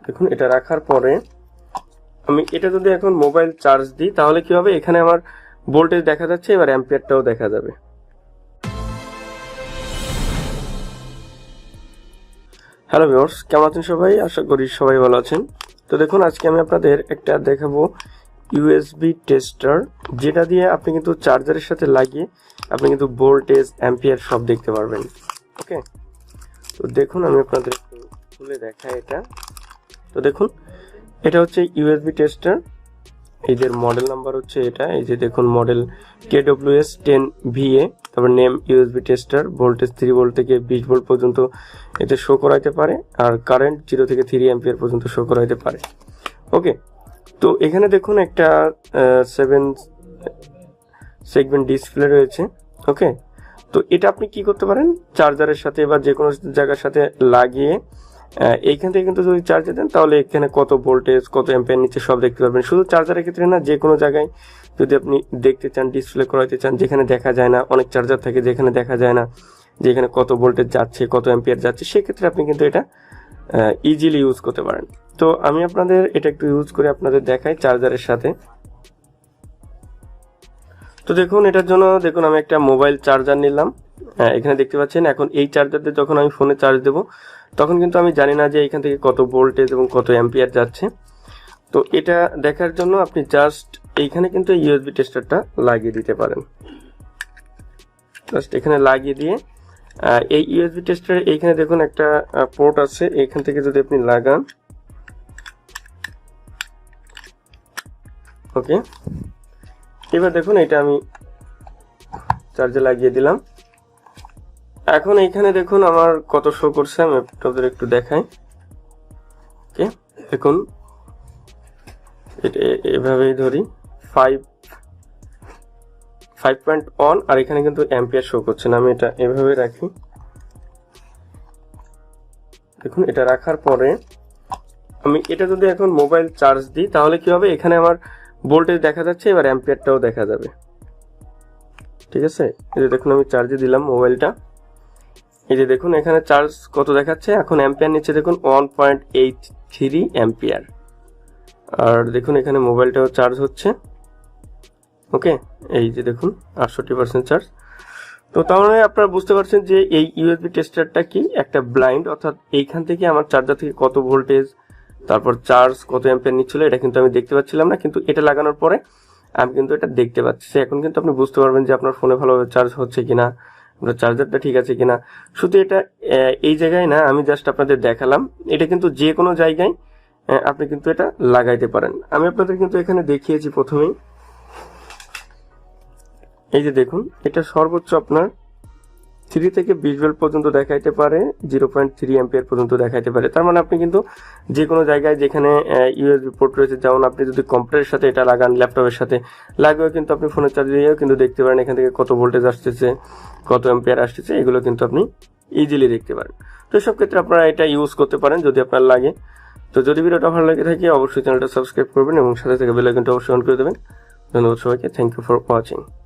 দেখুন এটা রাখার পরে আমি এটা যদি এখন মোবাইল চার্জ দিই তাহলে কি হবে, এখানে আমার ভোল্টেজ দেখা যাচ্ছে, এবার অ্যাম্পিয়ারটাও দেখা যাবে। হ্যালো ভিউয়ার্স, কেমন আছেন সবাই? আশা করি সবাই ভালো আছেন। তো দেখুন আজকে আমি আপনাদের একটা দেখাবো ইউএসবি টেস্টার, যেটা দিয়ে আপনি কিন্তু চার্জারের সাথে লাগিয়ে আপনি কিন্তু ভোল্টেজ অ্যাম্পিয়ার সব দেখতে পারবেন। ওকে, তো দেখুন আমি আপনাদের একটু খুলে দেখাই এটা। তো দেখুন এটা হচ্ছে ইউএসবি টেস্টার, এদের মডেল নাম্বার হচ্ছে এটা, এই যে দেখুন মডেল KWS10VA, তারপর name USB tester, voltage 3 volt থেকে 20 ভোল্ট পর্যন্ত এতে শো করাইতে পারে, আর কারেন্ট 0 থেকে 3 অ্যাম্পিয়ার পর্যন্ত শো করাইতে পারে। ওকে, তো এখানে দেখুন একটা 7 সেগমেন্ট ডিসপ্লে রয়েছে। ওকে, তো এটা আপনি কি করতে পারেন, চার্জারের সাথে বা যে কোনো জায়গার সাথে লাগিয়ে এইখান থেকে কিন্তু যদি চার্জে দেন তাহলে এখানে কত ভোল্টেজ কত অ্যাম্পিয়ার নিচে সব দেখতে পারবেন। শুধু চার্জারের ক্ষেত্রে না, যে কোনো জায়গায় যদি আপনি দেখতে চান, ডিসপ্লে করাইতে চান, যেখানে দেখা যায় না, অনেক চার্জার থাকে যেখানে দেখা যায় না যে এখানে কত ভোল্টেজ যাচ্ছে কত অ্যাম্পিয়ার যাচ্ছে, সেক্ষেত্রে আপনি কিন্তু এটা ইজিলি ইউজ করতে পারেন। তো আমি আপনাদের এটা একটু ইউজ করে আপনাদের দেখাই চার্জারের সাথে। তো দেখুন এটার জন্য দেখুন আমি একটা মোবাইল চার্জার নিলাম, এখানে দেখতে পাচ্ছেন। এখন এই চার্জার দিয়ে যখন আমি ফোনে চার্জ দেব তখন কিন্তু আমি জানি না যে এখান থেকে কত ভোল্টেজ এবং কত অ্যাম্পিয়ার যাচ্ছে। তো এটা দেখার জন্য আপনি জাস্ট এইখানে কিন্তু ইউএসবি টেস্টারটা লাগিয়ে দিতে পারেন। জাস্ট এখানে লাগিয়ে দিয়ে এই ইউএসবি টেস্টার এইখানে দেখুন একটা পোর্ট আছে, এইখান থেকে যদি আপনি লাগান, ওকে, এবার দেখুন এটা আমি চার্জে লাগিয়ে দিলাম। এখন এইখানে দেখুন আমার কত শো করছে, আমি আপনাদের একটু দেখাই। ওকে, দেখুন এটা এভাবেই ধরি 5.1, আর এখানে কিন্তু অ্যাম্পিয়ার শো করছে না। আমি এটা এভাবে রাখি। দেখুন এটা রাখার পরে আমি এটা যদি এখন মোবাইল চার্জ দিই তাহলে কি হবে, এখানে আমার ভোল্টেজ দেখা যাচ্ছে, এবার অ্যাম্পিয়ারটাও দেখা যাবে। ঠিক আছে, এই যে দেখুন আমি চার্জে দিলাম মোবাইলটা, এই যে দেখুন এখানে চার্জ কত দেখাচ্ছে, এখন অ্যাম্পিয়ার নিচ্ছে দেখুন 1.83 অ্যাম্পিয়ার। আর দেখুন এখানে মোবাইলটাও চার্জ হচ্ছে। ওকে, এই যে দেখুন 68% চার্জ। তো তাহলে আপনারা বুঝতে পারছেন যে এই ইউএসবি টেস্টারটা কি একটা ব্লাইন্ড, অর্থাৎ এইখান থেকে আমার চার্জার থেকে কত ভোল্টেজ তারপর চার্জ কত অ্যাম্পিয়ার নিচ্ছিল এটা কিন্তু আমি দেখতে পাচ্ছিলাম না, কিন্তু এটা লাগানোর পরে আমি কিন্তু এটা দেখতে পাচ্ছি। এখন কিন্তু আপনি বুঝতে পারবেন যে আপনার ফোনে ভালোভাবে চার্জ হচ্ছে কিনা, আপনার চার্জারটা ঠিক আছে কিনা। শুধু এটা এই জায়গায় না, আমি জাস্ট আপনাদের দেখালাম। এটা কিন্তু যে কোনো জায়গায় আপনি কিন্তু এটা লাগাইতে পারেন। আমি আপনাদের কিন্তু এখানে দেখিয়েছি প্রথমেই, এই যে দেখুন এটা সর্বোচ্চ আপনার 3 থেকে 20 ভোল্ট পর্যন্ত দেখাইতে পারে, 0.3 অ্যাম্পিয়ার পর্যন্ত দেখাইতে পারে। তার মানে আপনি কিন্তু যে কোনো জায়গায় যেখানে ইউএসবি পোর্ট রয়েছে, যেমন আপনি যদি কম্পিউটারের সাথে এটা লাগান, ল্যাপটপের সাথে লাগিয়েও কিন্তু আপনি ফোনের চার্জ দিয়েও কিন্তু দেখতে পারেন এখান থেকে কত ভোল্টেজ আসতেছে কত অ্যাম্পিয়ার আসতেছে, এগুলো কিন্তু আপনি ইজিলি দেখতে পারেন। তো সব ক্ষেত্রে আপনারা এটা ইউজ করতে পারেন যদি আপনার লাগে। তো যদি ভিডিওটা ভালো লাগে থাকে অবশ্যই চ্যানেলটা সাবস্ক্রাইব করবেন এবং সাথে থেকে বেল আইকনটা অবশ্যই অন করে দেবেন। ধন্যবাদ সবাইকে, থ্যাংক ইউ ফর ওয়াচিং।